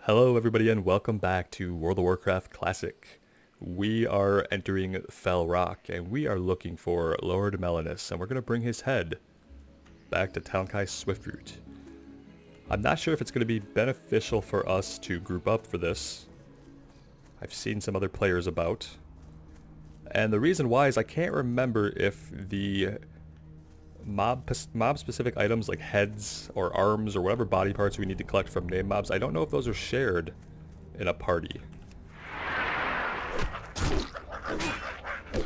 Hello everybody and welcome back to World of Warcraft Classic. We are entering Fell Rock and we are looking for Lord Melanus and we're going to bring his head back to Talonkai Swiftroot. I'm not sure if it's going to be beneficial for us to group up for this. I've seen some other players about. And the reason why is I can't remember if the mob specific items like heads or arms or whatever body parts we need to collect from name mobs, I don't know if those are shared in a party.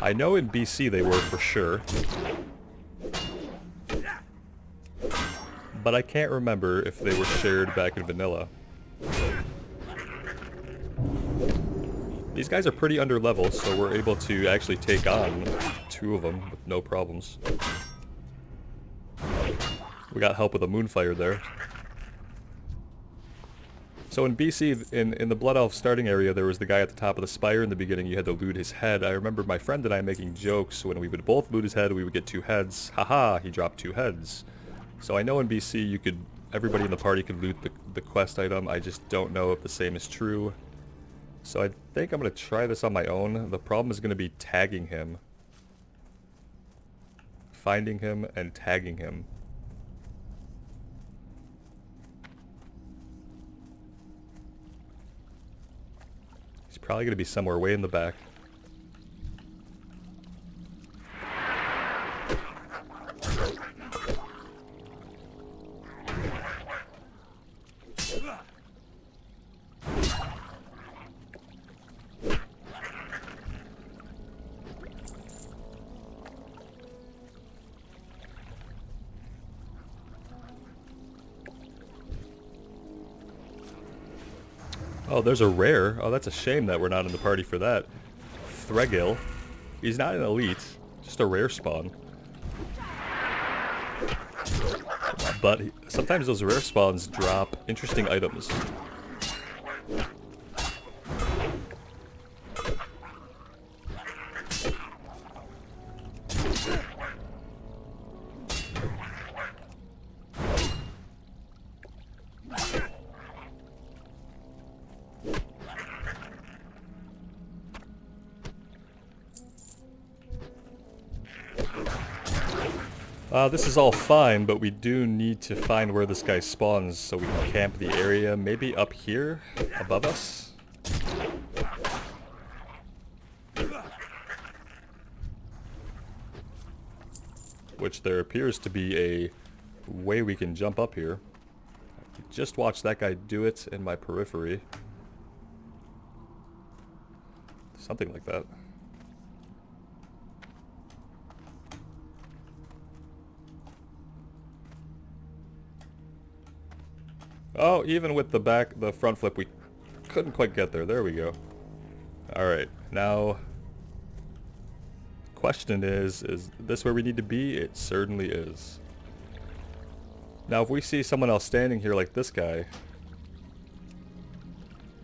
I know in BC they were for sure, but I can't remember if they were shared back in vanilla. These guys are pretty under level, so we're able to actually take on two of them with no problems. We got help with a Moonfire there. So in BC, in the Blood Elf starting area, there was the guy at the top of the spire in the beginning. You had to loot his head. I remember my friend and I making jokes when we would both loot his head, we would get two heads. Haha, he dropped two heads. So I know in BC you could, everybody in the party could loot the quest item. I just don't know if the same is true. So I think I'm going to try this on my own. The problem is going to be tagging him. Finding him and tagging him. He's probably going to be somewhere way in the back. Oh, there's a rare. Oh, that's a shame that we're not in the party for that. Thregil. He's not an elite, just a rare spawn. But sometimes those rare spawns drop interesting items. This is all fine, but we do need to find where this guy spawns so we can camp the area. Maybe up here, above us? Which there appears to be a way we can jump up here. Just watch that guy do it in my periphery. Something like that. Oh, even with the front flip, we couldn't quite get there. There we go. Alright, now, question is this where we need to be? It certainly is. Now, if we see someone else standing here like this guy,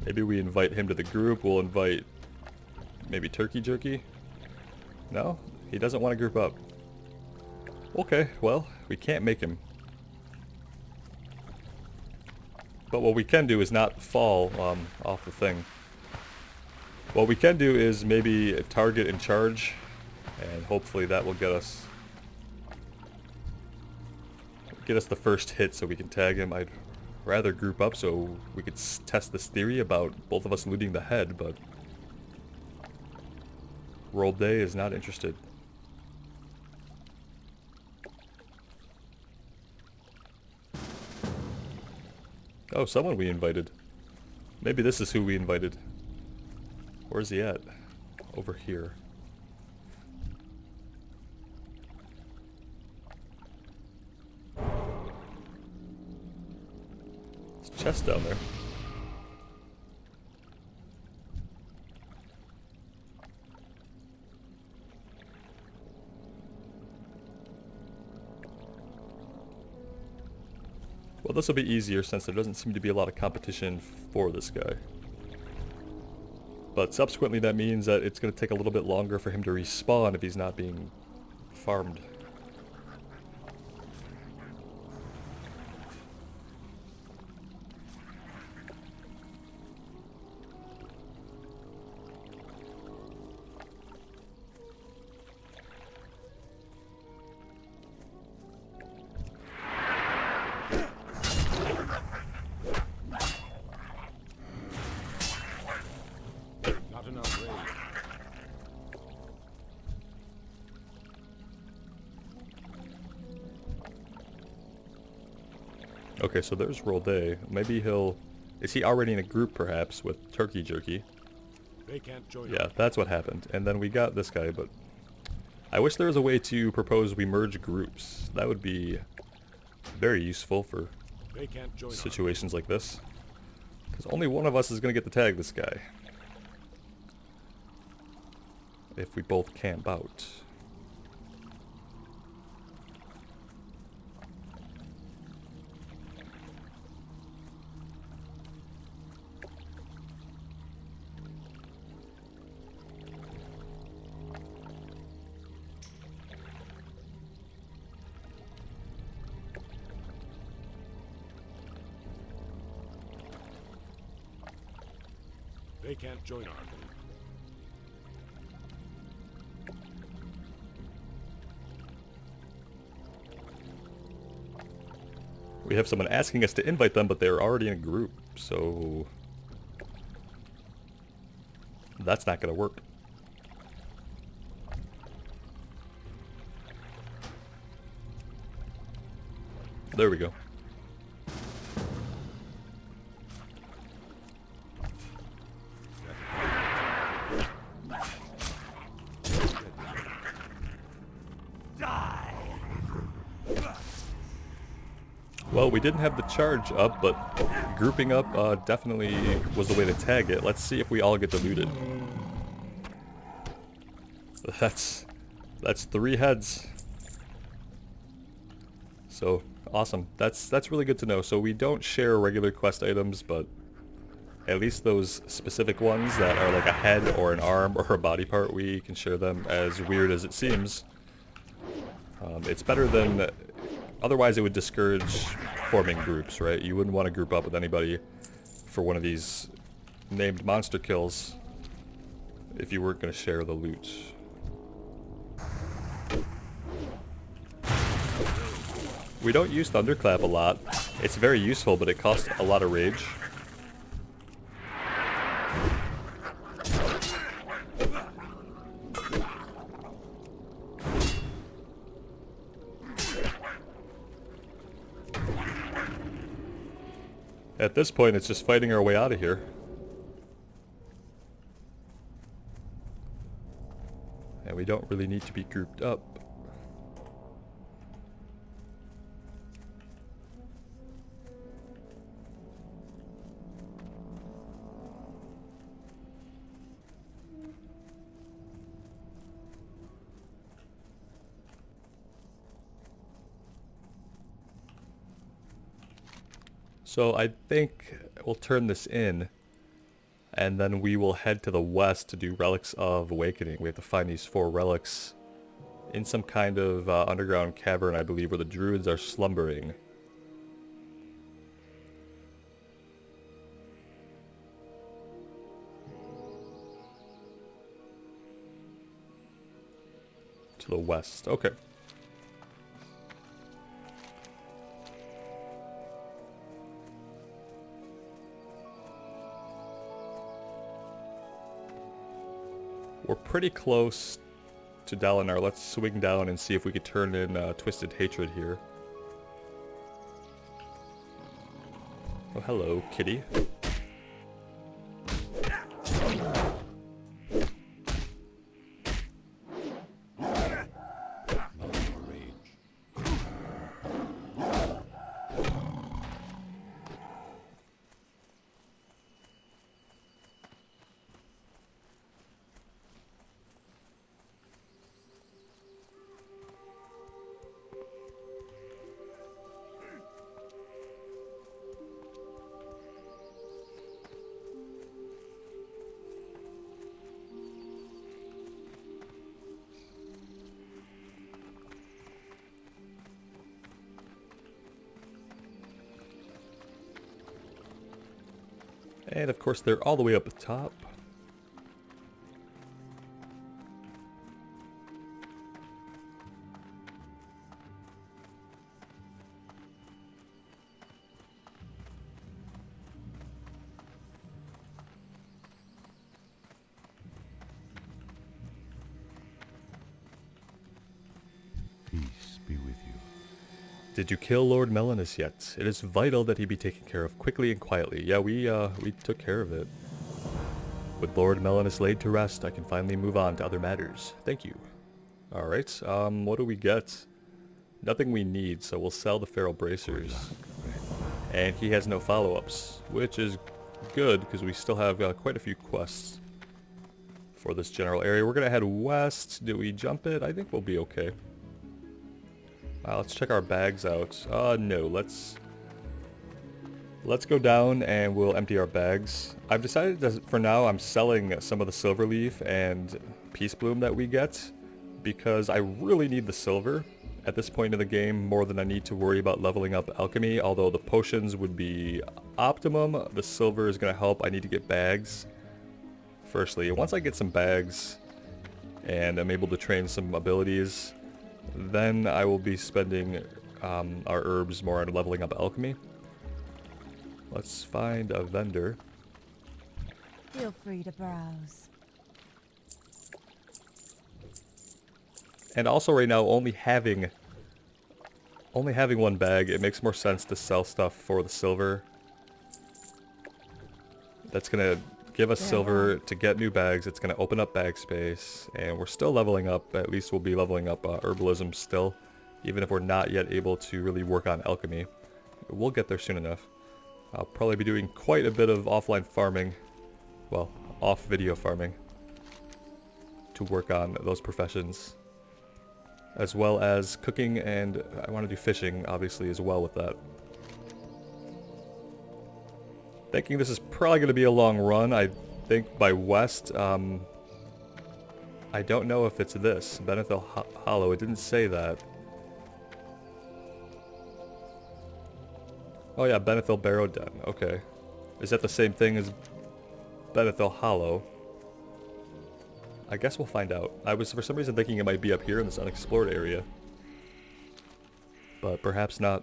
maybe we invite him to the group. We'll invite maybe Turkey Jerky? No? He doesn't want to group up. Okay, well, we can't make him. But what we can do is not fall off the thing. What we can do is maybe target and charge, and hopefully that will get us the first hit so we can tag him. I'd rather group up so we could test this theory about both of us looting the head, but Roll Day is not interested. Oh, someone we invited. Maybe this is who we invited. Where's he at? Over here. There's a chest down there. Well, this will be easier since there doesn't seem to be a lot of competition for this guy. But subsequently that means that it's going to take a little bit longer for him to respawn if he's not being farmed. Okay, so there's Rolde. Maybe he'll... Is he already in a group, perhaps, with Turkey Jerky? They can't join. Yeah, that's what happened. And then we got this guy, but... I wish there was a way to propose we merge groups. That would be very useful for They can't join. situations like this. Because only one of us is going to get to tag this guy. If we both camp out. They can't join our group. We have someone asking us to invite them, but they're already in a group, so... That's not going to work. There we go. Well, we didn't have the charge up, but grouping up definitely was the way to tag it. Let's see if we all get diluted. That's 3 heads. So, awesome. That's really good to know. So we don't share regular quest items, but at least those specific ones that are like a head or an arm or a body part, we can share them, as weird as it seems. It's better than... Otherwise it would discourage forming groups, right? You wouldn't want to group up with anybody for one of these named monster kills if you weren't going to share the loot. We don't use Thunderclap a lot. It's very useful, but it costs a lot of rage. At this point, it's just fighting our way out of here. And we don't really need to be grouped up. So I think we'll turn this in, and then we will head to the west to do Relics of Awakening. We have to find these 4 relics in some kind of underground cavern, I believe, where the druids are slumbering. To the west, okay. We're pretty close to Dalinar. Let's swing down and see if we could turn in Twisted Hatred here. Oh, hello, kitty. And of course they're all the way up the top. Peace be with you. Did you kill Lord Melanus yet? It is vital that he be taken care of quickly and quietly. Yeah, we took care of it. With Lord Melanus laid to rest, I can finally move on to other matters. Thank you. Alright, what do we get? Nothing we need, so we'll sell the feral bracers. And he has no follow-ups, which is good, because we still have quite a few quests for this general area. We're going to head west. Do we jump it? I think we'll be okay. Let's check our bags out. No, let's go down and we'll empty our bags. I've decided that for now I'm selling some of the silver leaf and peace bloom that we get, because I really need the silver at this point in the game more than I need to worry about leveling up alchemy. Although the potions would be optimum, the silver is going to help. I need to get bags. Firstly, once I get some bags and I'm able to train some abilities, then I will be spending our herbs more on leveling up alchemy. Let's find a vendor. Feel free to browse. And also right now, only having one bag, it makes more sense to sell stuff for the silver. That's gonna give us silver to get new bags. It's gonna open up bag space, and we're still leveling up. At least we'll be leveling up herbalism still, even if we're not yet able to really work on alchemy. We'll get there soon enough. I'll probably be doing quite a bit of offline farming, well, off-video farming, to work on those professions, as well as cooking, and I want to do fishing, obviously, as well with that. Thinking this is probably going to be a long run. I think by west, I don't know if it's this, Benethil Hollow. It didn't say that. Oh yeah, Benethil Barrow Den. Okay. Is that the same thing as Benethil Hollow? I guess we'll find out. I was for some reason thinking it might be up here in this unexplored area, but perhaps not.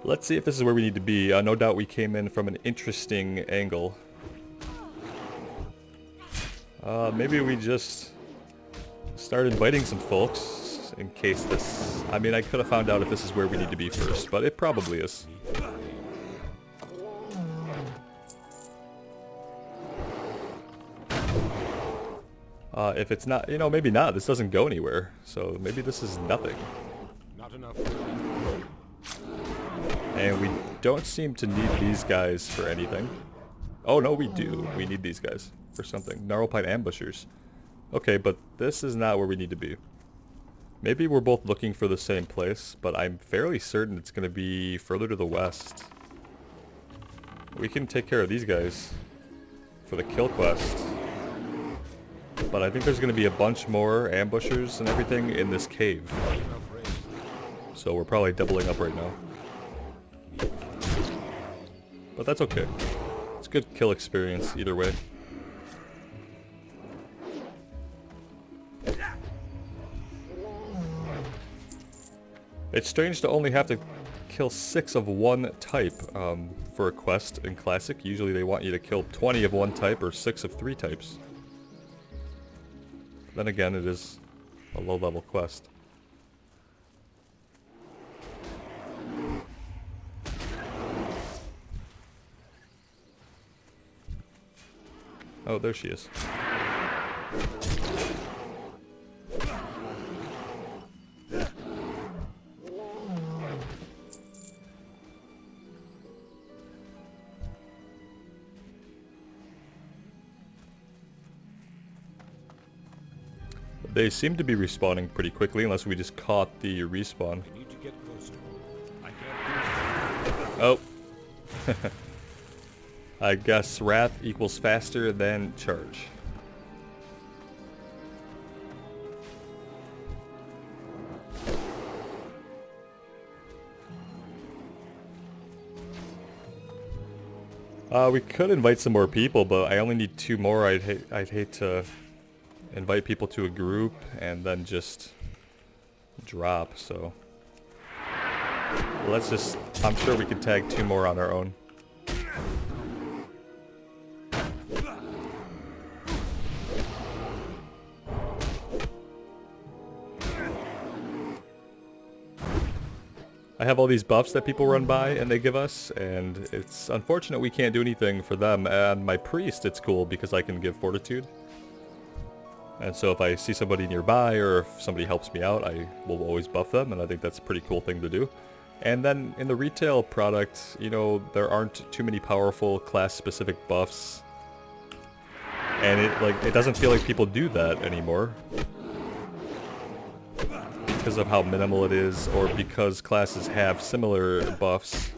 Let's see if this is where we need to be. No doubt we came in from an interesting angle. Maybe we just start inviting some folks in case this... I mean, I could have found out if this is where we need to be first, but it probably is. If it's not, you know, maybe not. This doesn't go anywhere, so maybe this is nothing. Not enough. And we don't seem to need these guys for anything. Oh no, we do. We need these guys for something. Gnarled ambushers. Okay, but this is not where we need to be. Maybe we're both looking for the same place, but I'm fairly certain it's going to be further to the west. We can take care of these guys for the kill quest. But I think there's going to be a bunch more ambushers and everything in this cave. So we're probably doubling up right now. But that's okay. It's good kill experience either way. It's strange to only have to kill 6 of one type for a quest in Classic. Usually they want you to kill 20 of one type or 6 of 3 types. Then again, it is a low-level quest. Oh, there she is. They seem to be respawning pretty quickly, unless we just caught the respawn. I need to get closer. I can't do Oh. I guess Wrath equals faster than Charge. We could invite some more people, but I only need 2 more. I'd hate to invite people to a group and then just drop, so let's just, I'm sure we could tag 2 more on our own. I have all these buffs that people run by and they give us, and it's unfortunate we can't do anything for them. And my priest, it's cool because I can give fortitude. And so if I see somebody nearby or if somebody helps me out, I will always buff them, and I think that's a pretty cool thing to do. And then in the retail product, you know, there aren't too many powerful class-specific buffs. And it doesn't feel like people do that anymore. Because of how minimal it is, or because classes have similar buffs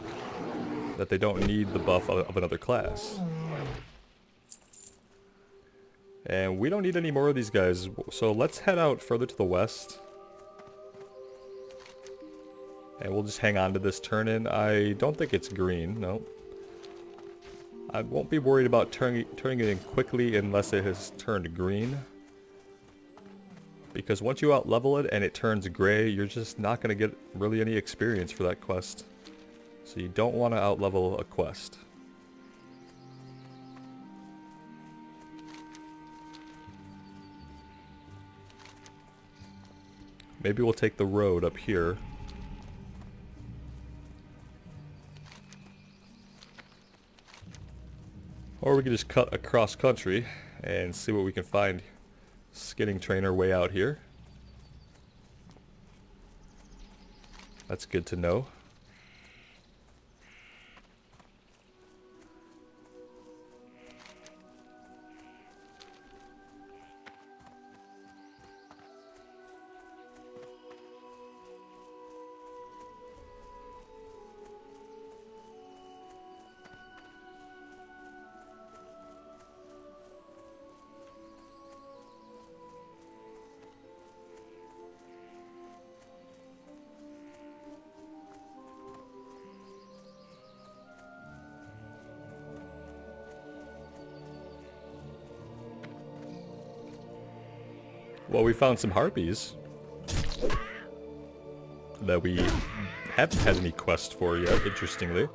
that they don't need the buff of another class. And we don't need any more of these guys, so let's head out further to the west. And we'll just hang on to this turn-in. I don't think it's green, no. I won't be worried about turning it in quickly unless it has turned green. Because once you out-level it and it turns gray, you're just not going to get really any experience for that quest. So you don't want to out-level a quest. Maybe we'll take the road up here. Or we can just cut across country and see what we can find. Skinning trainer way out here. That's good to know. Well, we found some harpies that we haven't had any quest for yet, interestingly.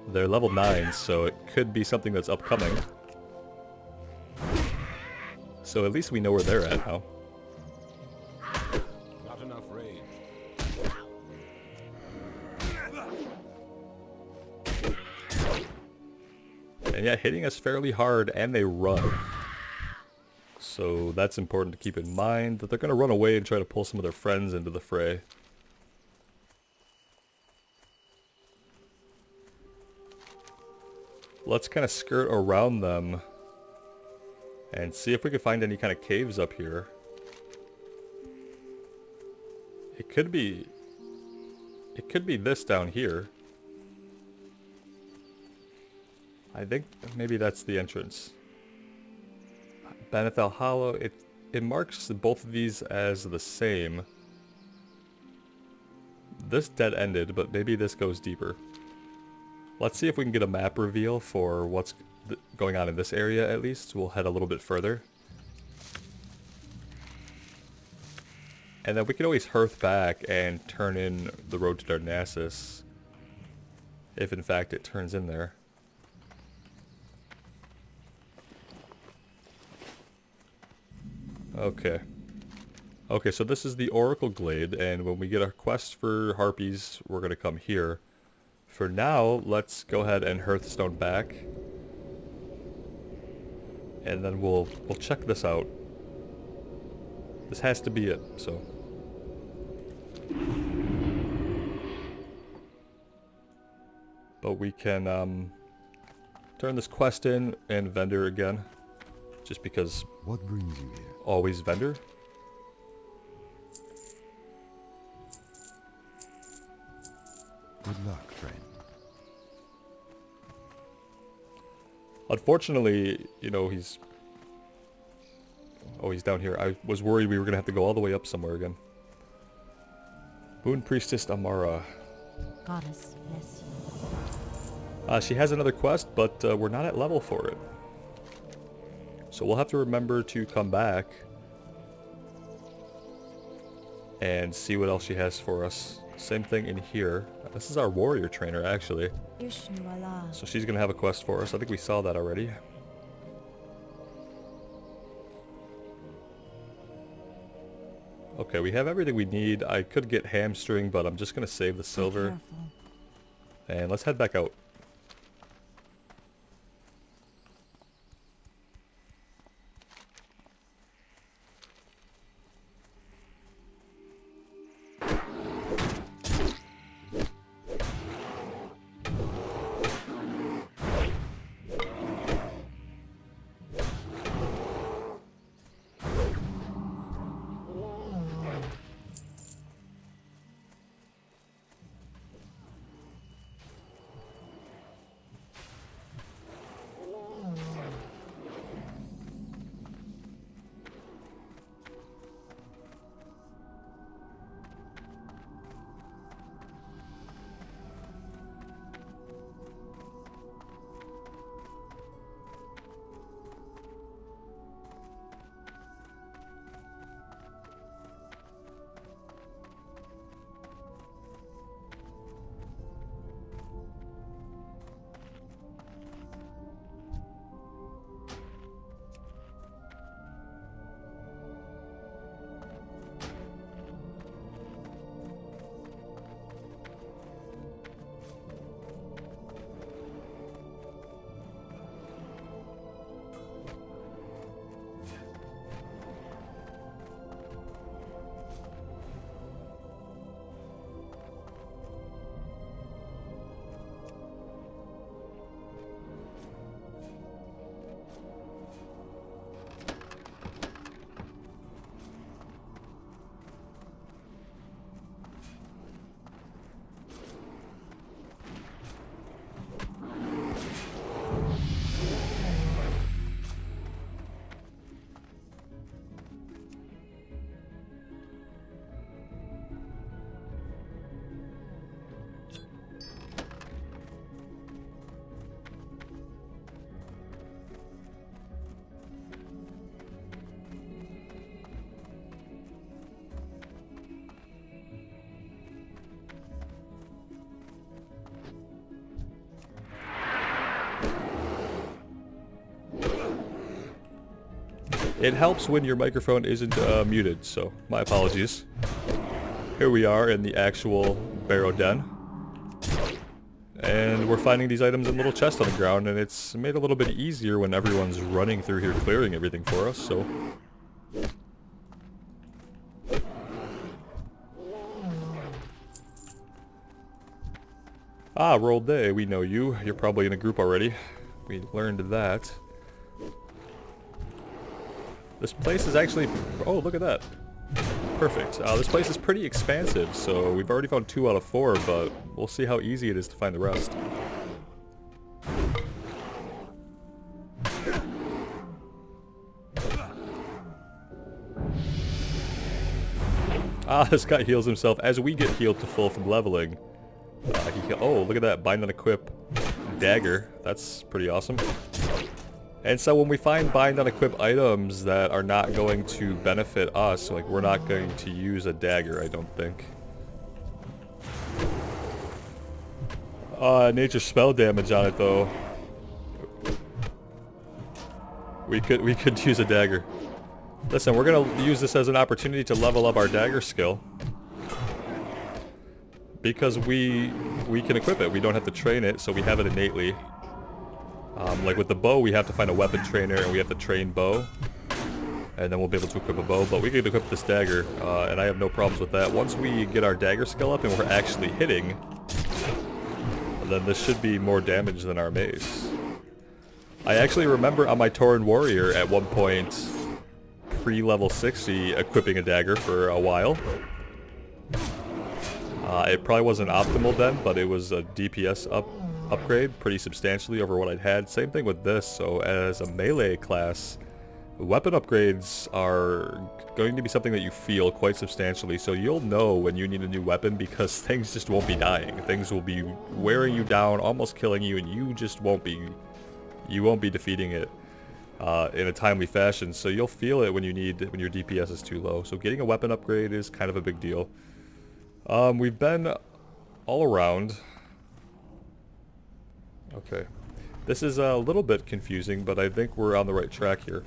They're level 9, so it could be something that's upcoming. So at least we know where they're at now. not enough rage. And yeah, hitting us fairly hard, and they run. So that's important to keep in mind, that they're going to run away and try to pull some of their friends into the fray. Let's kind of skirt around them and see if we can find any kind of caves up here. It could be this down here. I think maybe that's the entrance. Benethel Hollow, it marks both of these as the same. This dead-ended, but maybe this goes deeper. Let's see if we can get a map reveal for what's going on in this area at least. We'll head a little bit further. And then we can always hearth back and turn in the road to Darnassus, if in fact it turns in there. Okay. Okay, so this is the Oracle Glade, and when we get our quest for harpies, we're going to come here. For now, let's go ahead and hearthstone back. And then we'll check this out. This has to be it, so. But we can turn this quest in and vendor again. Just because What brings you here? always vendor. Good luck, friend. Unfortunately, you know, he's... Oh, he's down here. I was worried we were going to have to go all the way up somewhere again. Moon Priestess Amara. Goddess, bless you. She has another quest, but we're not at level for it. So we'll have to remember to come back and see what else she has for us. Same thing in here. This is our warrior trainer, actually. Ishnu Allah. So she's going to have a quest for us. I think we saw that already. Okay, we have everything we need. I could get hamstring, but I'm just going to save the silver. Be careful. And let's head back out. It helps when your microphone isn't muted, so my apologies. Here we are in the actual Barrow Den. And we're finding these items in little chests on the ground, and it's made a little bit easier when everyone's running through here clearing everything for us, so... Ah, Roll Day, we know you. You're probably in a group already. We learned that. This place is actually... Oh, look at that. Perfect. This place is pretty expansive, so we've already found 2 out of 4, but we'll see how easy it is to find the rest. This guy heals himself. As we get healed to full from leveling, oh, look at that. Bind and equip dagger. That's pretty awesome. And so when we find bind on equip items that are not going to benefit us, like we're not going to use a dagger, I don't think. Nature spell damage on it though. We could use a dagger. Listen, we're gonna use this as an opportunity to level up our dagger skill. Because we can equip it, we don't have to train it, so we have it innately. Like with the bow, we have to find a weapon trainer and we have to train bow. And then we'll be able to equip a bow, but we can equip this dagger, and I have no problems with that. Once we get our dagger skill up and we're actually hitting, then this should be more damage than our mace. I actually remember on my Tauren warrior at one point, pre-level 60, equipping a dagger for a while. It probably wasn't optimal then, but it was a DPS upgrade pretty substantially over what I'd had. Same thing with this, so as a melee class, weapon upgrades are going to be something that you feel quite substantially, so you'll know when you need a new weapon because things just won't be dying. Things will be wearing you down, almost killing you, and you just won't be defeating it in a timely fashion, so you'll feel it when your DPS is too low. So getting a weapon upgrade is kind of a big deal. We've been all around. Okay. This is a little bit confusing, but I think we're on the right track here.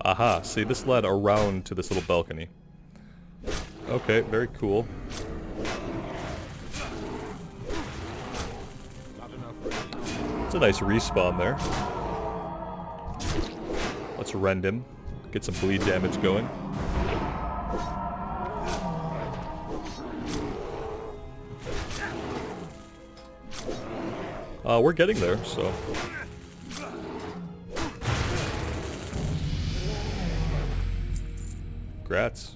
Aha, see, this led around to this little balcony. Okay, very cool. It's a nice respawn there. Let's rend him. Get some bleed damage going. We're getting there, so... Grats.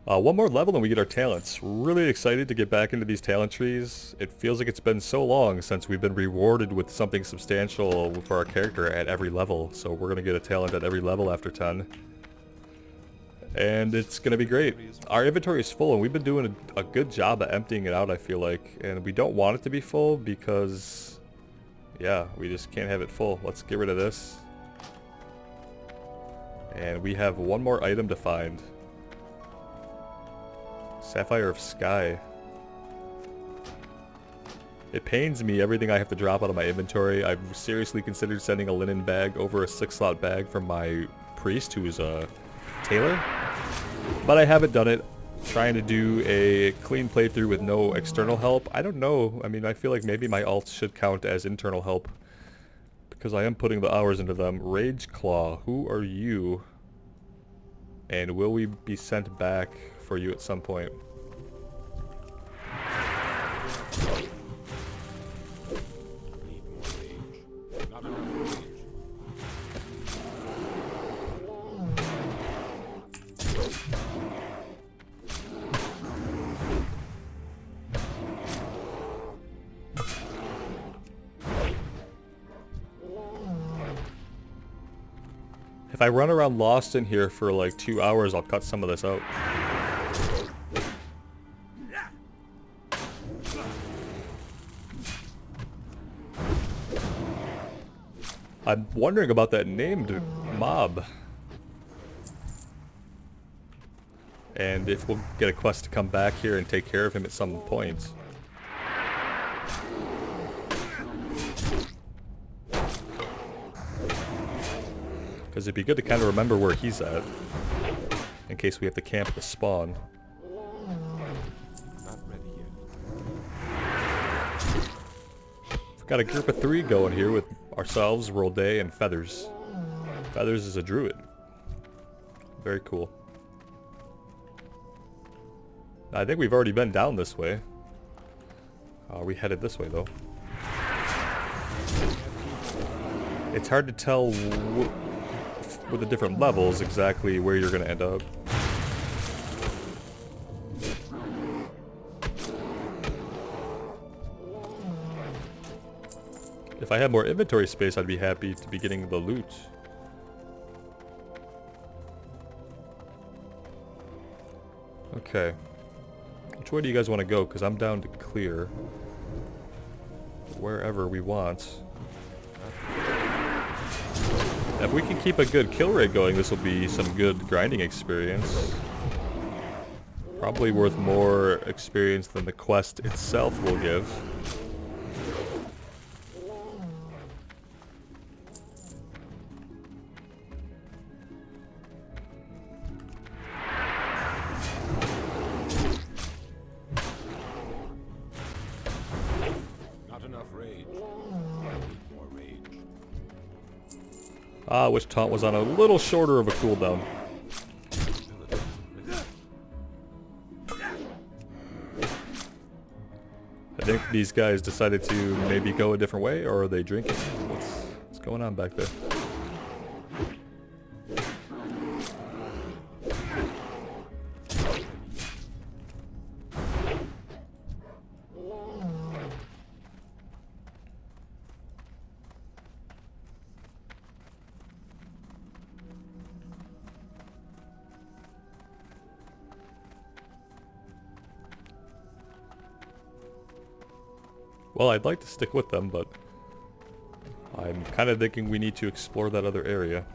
One more level and we get our talents. Really excited to get back into these talent trees. It feels like it's been so long since we've been rewarded with something substantial for our character at every level. So we're going to get a talent at every level after 10. And it's going to be great. Our inventory is full and we've been doing a good job at emptying it out, I feel like. And we don't want it to be full because, yeah, we just can't have it full. Let's get rid of this. And we have one more item to find. Sapphire of Sky. It pains me everything I have to drop out of my inventory. I've seriously considered sending a linen bag over a 6-slot bag from my priest who is a tailor. But I haven't done it. Trying to do a clean playthrough with no external help. I don't know. I mean, I feel like maybe my alts should count as internal help. Because I am putting the hours into them. Rage Claw, who are you? And will we be sent back for you at some point? If I run around lost in here for like 2 hours, I'll cut some of this out. I'm wondering about that named mob. And if we'll get a quest to come back here and take care of him at some point. Because it'd be good to kind of remember where he's at. In case we have to camp at the spawn. Not ready yet. We've got a group of 3 going here with ourselves, World and Feathers. Feathers is a druid. Very cool. I think we've already been down this way. We headed this way though. It's hard to tell with the different levels exactly where you're going to end up. If I had more inventory space, I'd be happy to be getting the loot. Okay. Which way do you guys want to go? Because I'm down to clear. Wherever we want. If we can keep a good kill rate going, this will be some good grinding experience. Probably worth more experience than the quest itself will give. Ah, I wish Taunt was on a little shorter of a cooldown. I think these guys decided to maybe go a different way, or are they drinking? What's going on back there? Well, I'd like to stick with them, but I'm kind of thinking we need to explore that other area.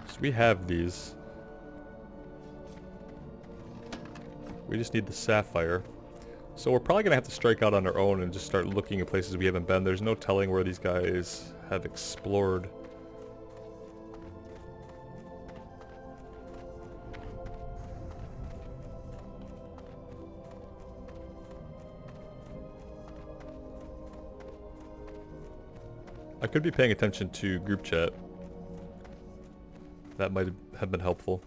So we have these. We just need the sapphire. So we're probably going to have to strike out on our own and just start looking at places we haven't been. There's no telling where these guys have explored. I could be paying attention to group chat. That might have been helpful.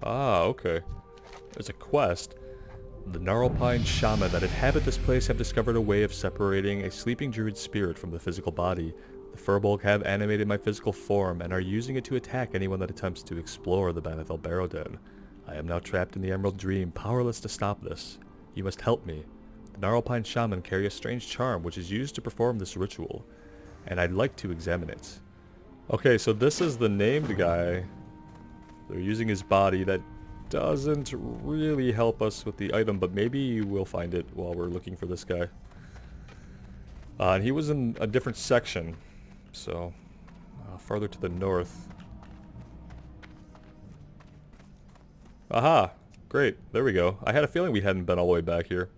Ah, okay. There's a quest. The Gnarled Shaman that inhabit this place have discovered a way of separating a sleeping druid spirit from the physical body. The Furbolg have animated my physical form and are using it to attack anyone that attempts to explore the Barrow Den. I am now trapped in the Emerald Dream, powerless to stop this. You must help me. The Gnarled Shaman carry a strange charm which is used to perform this ritual, and I'd like to examine it. Okay, so this is the named guy. They're using his body. That doesn't really help us with the item, but maybe we'll find it while we're looking for this guy. And he was in a different section, so farther to the north. Aha! Great, there we go. I had a feeling we hadn't been all the way back here.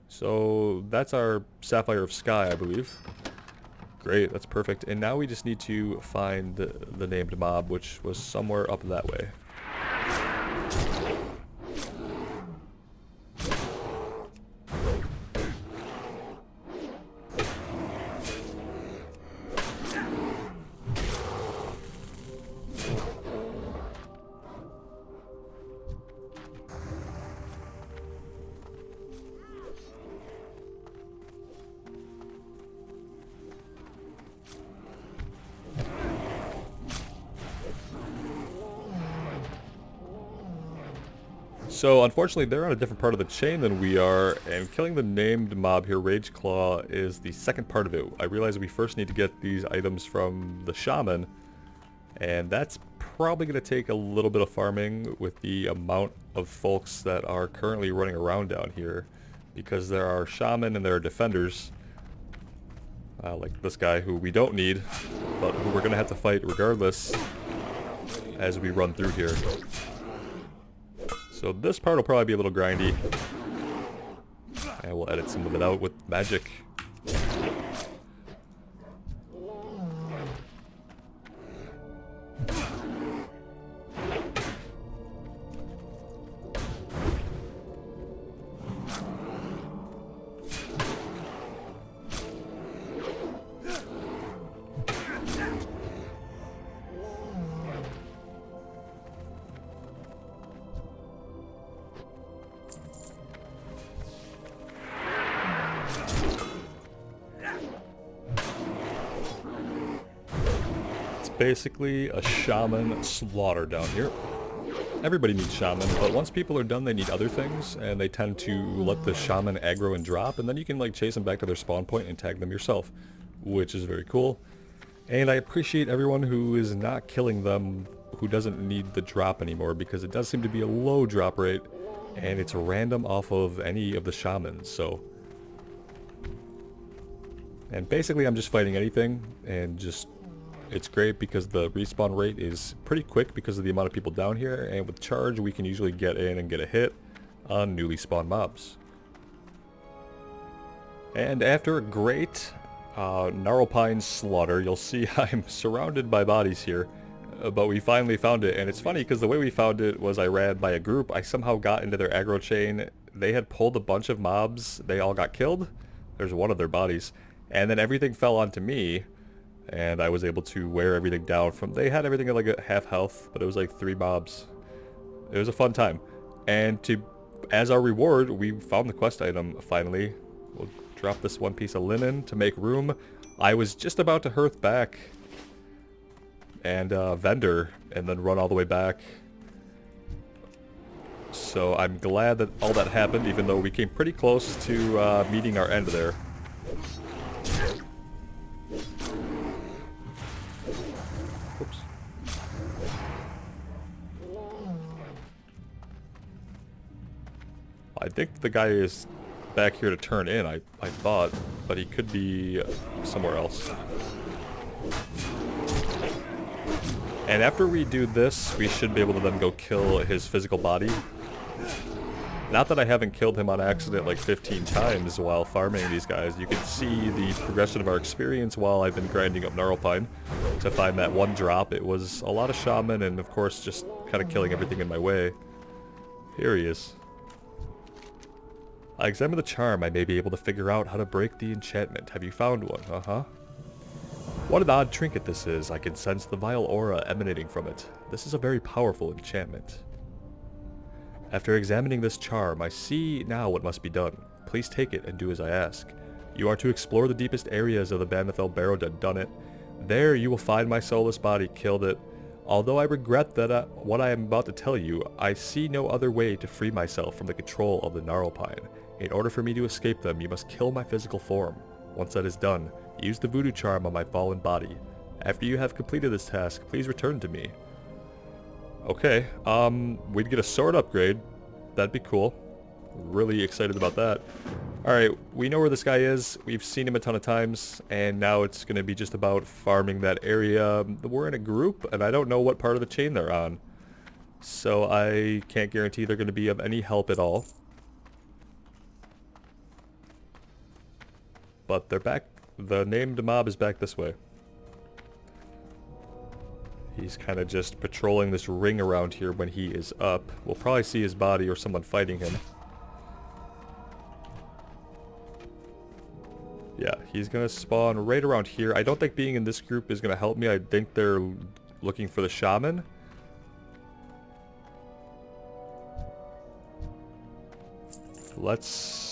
So that's our Sapphire of Sky, I believe. Great, that's perfect. And now we just need to find the named mob, which was somewhere up that way. So unfortunately they're on a different part of the chain than we are, and killing the named mob here, Rage Claw, is the second part of it. I realize we first need to get these items from the Shaman, and that's probably going to take a little bit of farming with the amount of folks that are currently running around down here, because there are Shaman and there are defenders, like this guy who we don't need, but who we're going to have to fight regardless as we run through here. So this part will probably be a little grindy, and we'll edit some of it out with magic. Basically a shaman slaughter down here. Everybody needs shaman, but once people are done they need other things, and they tend to let the shaman aggro and drop, and then you can like chase them back to their spawn point and tag them yourself, which is very cool. And I appreciate everyone who is not killing them, who doesn't need the drop anymore, because it does seem to be a low drop rate and it's random off of any of the shamans. So, and basically I'm just fighting anything and just It's great because the respawn rate is pretty quick because of the amount of people down here, and with charge we can usually get in and get a hit on newly spawned mobs. And after a great Gnarled slaughter, you'll see I'm surrounded by bodies here, but we finally found it. And it's funny because the way we found it was I ran by a group. I somehow got into their aggro chain. They had pulled a bunch of mobs. They all got killed. There's one of their bodies. And then everything fell onto me, and I was able to wear everything down from... They had everything at like a half health, but it was like 3 mobs. It was a fun time. And as our reward, we found the quest item finally. We'll drop this one piece of linen to make room. I was just about to hearth back and vendor and then run all the way back. So I'm glad that all that happened, even though we came pretty close to meeting our end there. Oops. I think the guy is back here to turn in, I thought, but he could be somewhere else. And after we do this, we should be able to then go kill his physical body. Not that I haven't killed him on accident like 15 times while farming these guys. You can see the progression of our experience while I've been grinding up Gnarled to find that one drop. It was a lot of Shaman and of course just kind of killing everything in my way. Here he is. I examine the charm. I may be able to figure out how to break the enchantment. Have you found one? Uh-huh. What an odd trinket this is. I can sense the vile aura emanating from it. This is a very powerful enchantment. After examining this charm, I see now what must be done. Please take it and do as I ask. You are to explore the deepest areas of the Barrow Den. Done it. There you will find my soulless body. Killed it. Although I regret that what I am about to tell you, I see no other way to free myself from the control of the Gnarled. In order for me to escape them, you must kill my physical form. Once that is done, use the voodoo charm on my fallen body. After you have completed this task, please return to me. Okay, we'd get a sword upgrade. That'd be cool. Really excited about that. Alright, we know where this guy is. We've seen him a ton of times, and now it's going to be just about farming that area. We're in a group, and I don't know what part of the chain they're on. So I can't guarantee they're going to be of any help at all. But they're back. The named mob is back this way. He's kind of just patrolling this ring around here when he is up. We'll probably see his body or someone fighting him. Yeah, he's going to spawn right around here. I don't think being in this group is going to help me. I think they're looking for the Shaman. Let's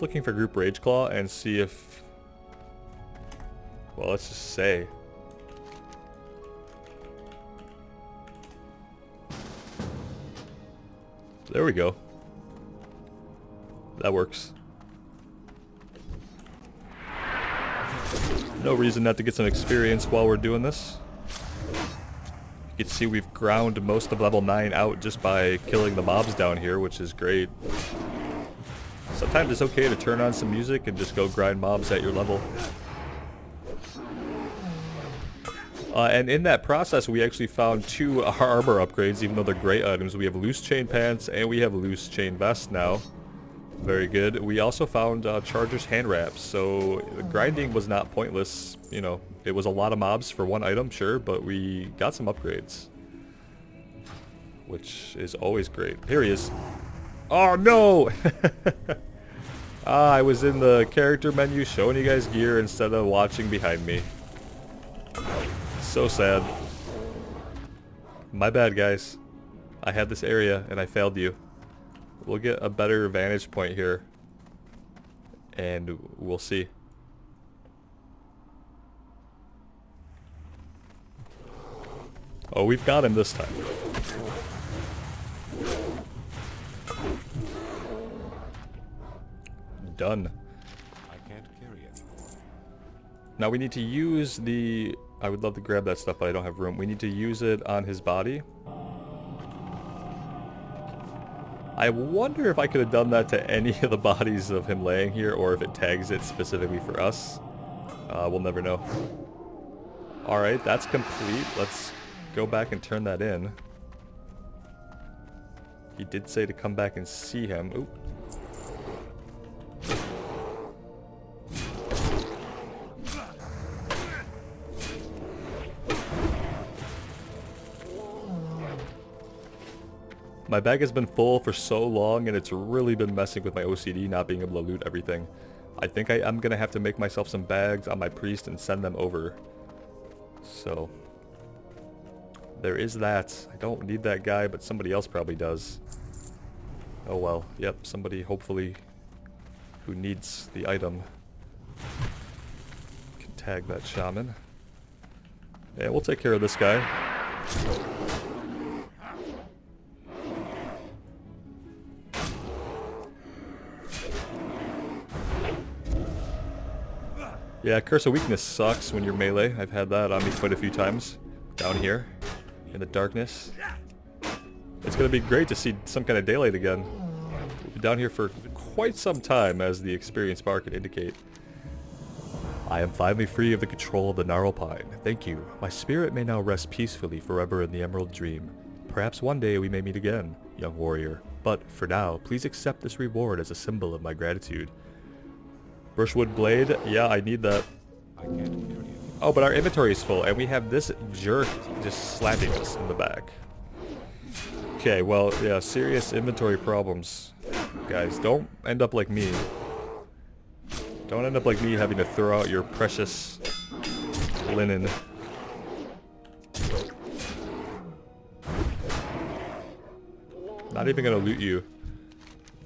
looking for group Rage Claw and see if... Well, let's just say. There we go. That works. No reason not to get some experience while we're doing this. You can see we've ground most of level 9 out just by killing the mobs down here, which is great. Sometimes it's okay to turn on some music and just go grind mobs at your level. And in that process, we actually found 2 armor upgrades, even though they're great items. We have loose chain pants and we have loose chain vest now. Very good. We also found Charger's hand wraps, so grinding was not pointless. You know, it was a lot of mobs for one item, sure, but we got some upgrades, which is always great. Here he is. Oh no! I was in the character menu showing you guys gear instead of watching behind me. So sad. My bad, guys. I had this area and I failed you. We'll get a better vantage point here and we'll see. Oh, we've got him this time. Done. I can't carry it. Now we need to use the... I would love to grab that stuff, but I don't have room. We need to use it on his body. I wonder if I could have done that to any of the bodies of him laying here, or if it tags it specifically for us. We'll never know. Alright, that's complete. Let's go back and turn that in. He did say to come back and see him. Oop. My bag has been full for so long, and it's really been messing with my OCD not being able to loot everything. I think I'm gonna have to make myself some bags on my priest and send them over. So there is that. I don't need that guy, but somebody else probably does. Oh well. Yep, somebody hopefully who needs the item can tag that shaman. Yeah, we'll take care of this guy. Yeah, Curse of Weakness sucks when you're melee. I've had that on me quite a few times. Down here, in the darkness. It's gonna be great to see some kind of daylight again. We'll be down here for quite some time, as the experience bar can indicate. I am finally free of the control of the Gnarled Pine. Thank you. My spirit may now rest peacefully forever in the Emerald Dream. Perhaps one day we may meet again, young warrior. But for now, please accept this reward as a symbol of my gratitude. Brushwood Blade, yeah, I need that. I can't hear you. Oh, but our inventory is full, and we have this jerk just slapping us in the back. Okay, well, yeah, serious inventory problems. Guys, don't end up like me. Don't end up like me having to throw out your precious linen. Not even gonna loot you,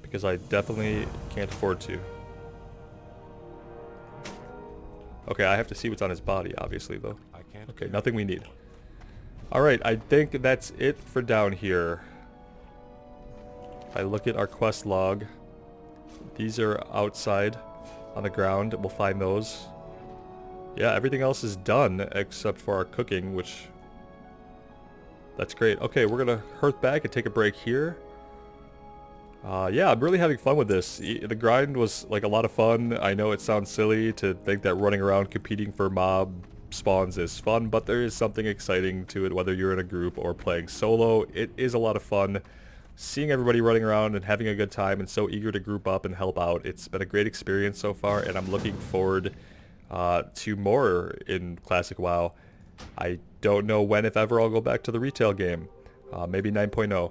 because I definitely can't afford to. Okay, I have to see what's on his body, obviously, though. I can't. Okay, nothing we need. Alright, I think that's it for down here. If I look at our quest log, these are outside on the ground. We'll find those. Yeah, everything else is done except for our cooking, which... That's great. Okay, we're gonna hearth back and take a break here. Yeah, I'm really having fun with this. The grind was like a lot of fun. I know it sounds silly to think that running around competing for mob spawns is fun, but there is something exciting to it, whether you're in a group or playing solo. It is a lot of fun. Seeing everybody running around and having a good time and so eager to group up and help out. It's been a great experience so far, and I'm looking forward to more in Classic WoW. I don't know when, if ever, I'll go back to the retail game. Maybe 9.0.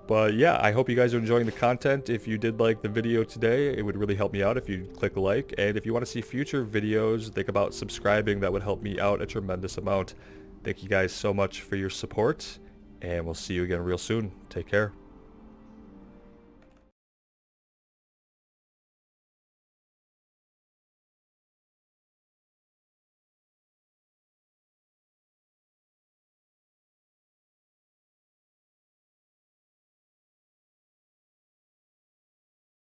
But yeah, I hope you guys are enjoying the content. If you did like the video today, it would really help me out if you click like. And if you want to see future videos, think about subscribing. That would help me out a tremendous amount. Thank you guys so much for your support, and we'll see you again real soon. Take care.